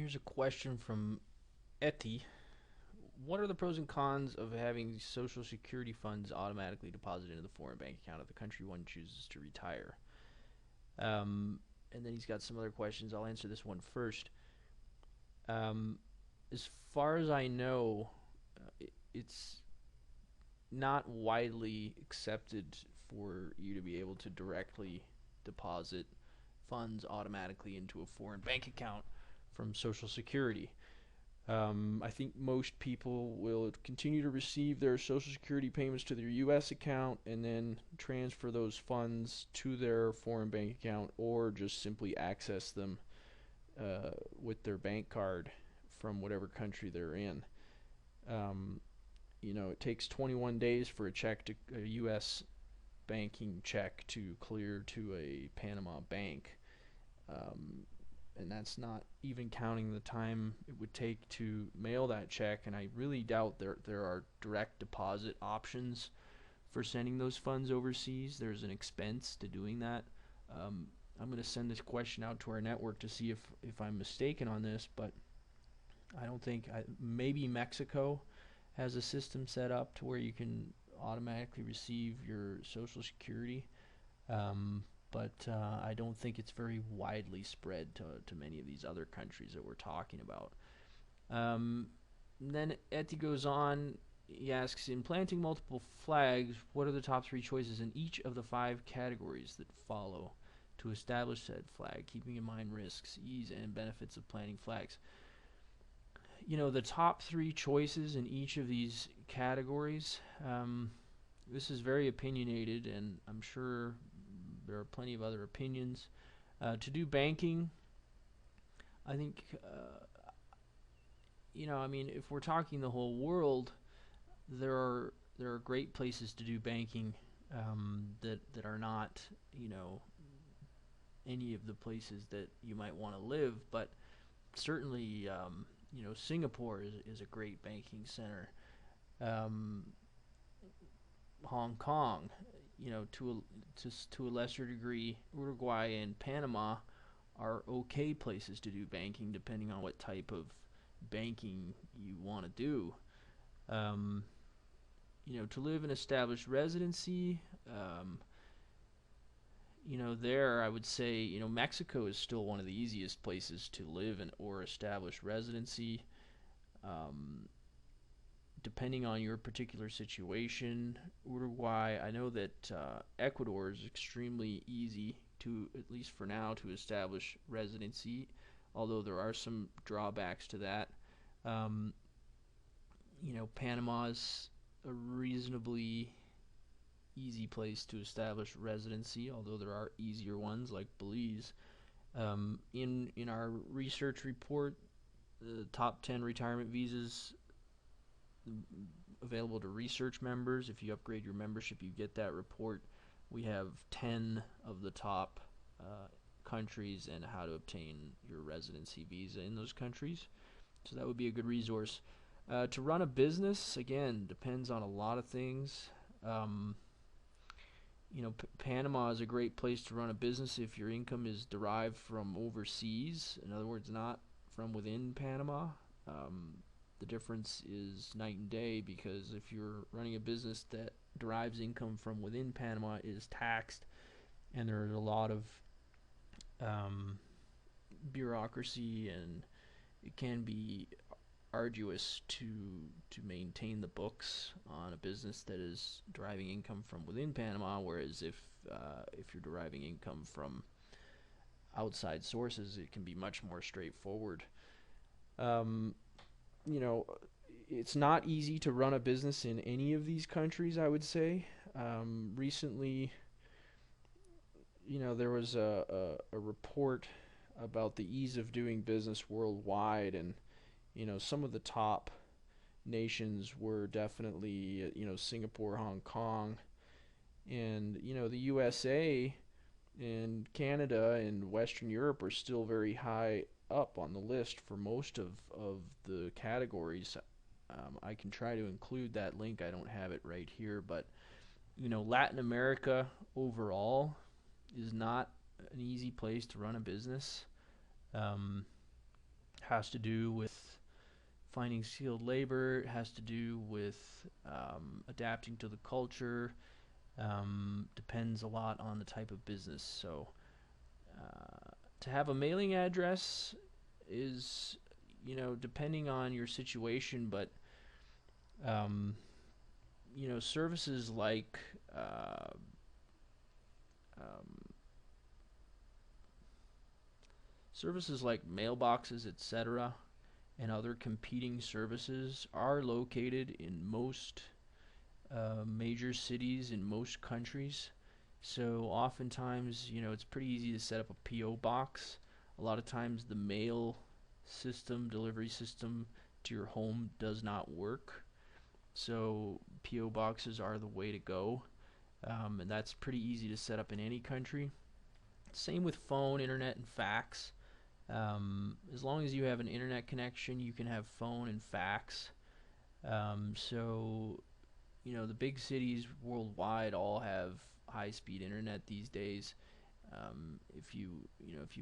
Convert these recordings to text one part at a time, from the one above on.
Here's a question from Etty. What are the pros and cons of having Social Security funds automatically deposited into the foreign bank account of the country one chooses to retire? Um, and then he's got some other questions. I'll answer this one first. Um, as far as I know, it's not widely accepted for you to be able to directly deposit funds automatically into a foreign bank account from Social Security. I think most people will continue to receive their Social Security payments to their U.S. account and then transfer those funds to their foreign bank account or just simply access them with their bank card from whatever country they're in. Um, it takes 21 days for a U.S. banking check to clear to a Panama bank. Um, and that's not even counting the time it would take to mail that check. And I really doubt there are direct deposit options for sending those funds overseas. There's an expense to doing that. Um, I'm going to send this question out to our network to see if I'm mistaken on this, but I don't think maybe Mexico has a system set up to where you can automatically receive your Social Security. Um, but I don't think it's very widely spread to many of these other countries that we're talking about. Um, then Etty goes on. He asks, in planting multiple flags, what are the top three choices in each of the five categories that follow to establish said flag, keeping in mind risks, ease, and benefits of planting flags? The top three choices in each of these categories, this is very opinionated, and I'm sure there are plenty of other opinions. To do banking, I think, if we're talking the whole world, there are great places to do banking that are not, any of the places that you might want to live, but certainly, Singapore is a great banking center. Um, Hong Kong, to a lesser degree, Uruguay and Panama are okay places to do banking, depending on what type of banking you want to do. Um, to live and establish residency, there I would say, Mexico is still one of the easiest places to live and or establish residency. Um, Depending on your particular situation, Uruguay, I know that Ecuador is extremely easy to, at least for now, to establish residency, although there are some drawbacks to that. Um, Panama is a reasonably easy place to establish residency, although there are easier ones like Belize. In our research report, the top 10 retirement visas available to research members. If you upgrade your membership, you get that report. We have 10 of the top countries and how to obtain your residency visa in those countries. So that would be a good resource. To run a business, again, depends on a lot of things. Um, Panama is a great place to run a business if your income is derived from overseas. In other words, not from within Panama. Um, the difference is night and day, because if you're running a business that derives income from within Panama, it is taxed, and there's a lot of um, bureaucracy, and it can be arduous to maintain the books on a business that is deriving income from within Panama. Whereas if you're deriving income from outside sources, it can be much more straightforward. Um, you know, it's not easy to run a business in any of these countries, I would say. Recently, there was a report about the ease of doing business worldwide, and some of the top nations were definitely Singapore, Hong Kong, and the USA and Canada and Western Europe are still very high up on the list for most of the categories. I can try to include that link. I don't have it right here, but Latin America overall is not an easy place to run a business. Um, has to do with finding skilled labor. It has to do with adapting to the culture. Depends a lot on the type of business. So to have a mailing address is, depending on your situation, but um, services like um, mailboxes, etc., and other competing services are located in most major cities in most countries. So oftentimes, it's pretty easy to set up a P.O. box. A lot of times the mail system, delivery system to your home does not work. So P.O. boxes are the way to go. And that's pretty easy to set up in any country. Same with phone, internet, and fax. As long as you have an internet connection, you can have phone and fax. So the big cities worldwide all have high-speed internet these days. If you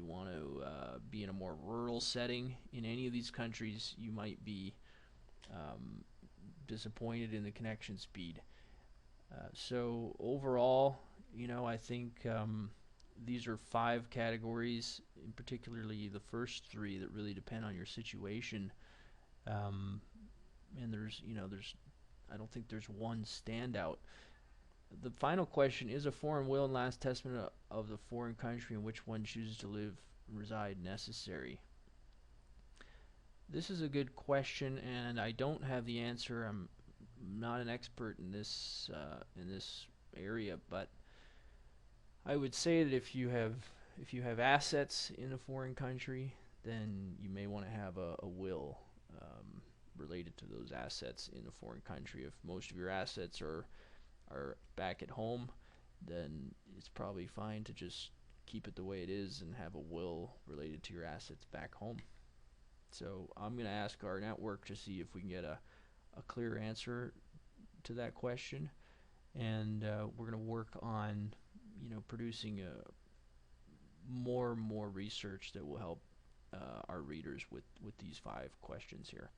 want to be in a more rural setting in any of these countries, you might be disappointed in the connection speed. So overall, I think these are 5 categories, in particularly the first 3 that really depend on your situation. And I don't think there's one standout. The final question: is a foreign will and last testament of the foreign country in which one chooses to live and reside necessary? This is a good question, and I don't have the answer. I'm not an expert in this area, but I would say that if you have assets in a foreign country, then you may want to have a will related to those assets in a foreign country. If most of your assets are back at home, then it's probably fine to just keep it the way it is and have a will related to your assets back home. So I'm going to ask our network to see if we can get a clear answer to that question, and we're going to work on producing more and more research that will help our readers with these 5 questions here.